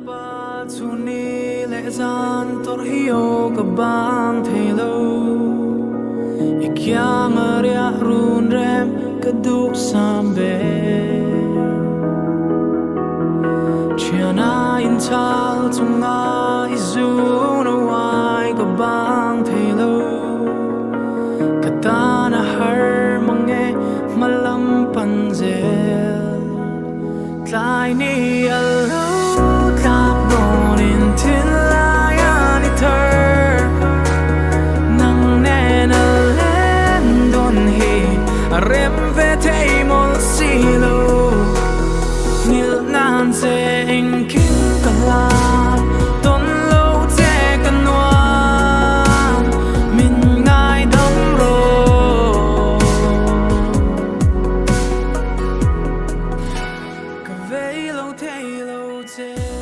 ba chu ni le zan tor hiyo ka bang thelo ikyang arya run rem ka duk sambe chiana in chal chunga izu no wai ka bang thelo katana har mange malam panzel tlai ni alo tap bon in tin lai ani thar nang nen a len don hi rem ve thei mol silo nil nan se in kin kala ton lo che kanwa min ngai dong ro ka ve lo thei lo che